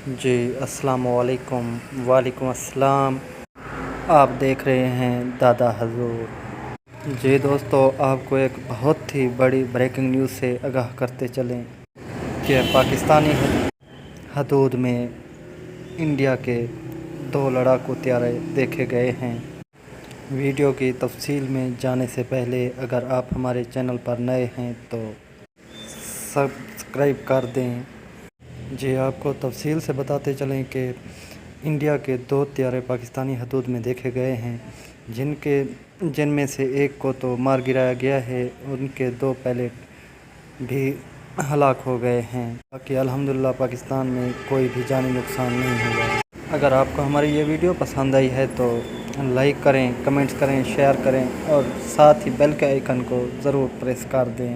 جی السلام علیکم۔ وعلیکم السلام۔ آپ دیکھ رہے ہیں دادا حضور۔ جی دوستو، آپ کو ایک بہت ہی بڑی بریکنگ نیوز سے آگاہ کرتے چلیں کہ پاکستانی حدود میں انڈیا کے 2 لڑاکو طیارے دیکھے گئے ہیں۔ ویڈیو کی تفصیل میں جانے سے پہلے اگر آپ ہمارے چینل پر نئے ہیں تو سبسکرائب کر دیں۔ جی آپ کو تفصیل سے بتاتے چلیں کہ انڈیا کے 2 طیارے پاکستانی حدود میں دیکھے گئے ہیں، جن میں سے ایک کو تو مار گرایا گیا ہے، ان کے 2 پائلٹ بھی ہلاک ہو گئے ہیں۔ باقی الحمدللہ پاکستان میں کوئی بھی جانی نقصان نہیں ہوا۔ اگر آپ کو ہماری یہ ویڈیو پسند آئی ہے تو لائک کریں، کمنٹس کریں، شیئر کریں اور ساتھ ہی بیل کے آئیکن کو ضرور پریس کر دیں۔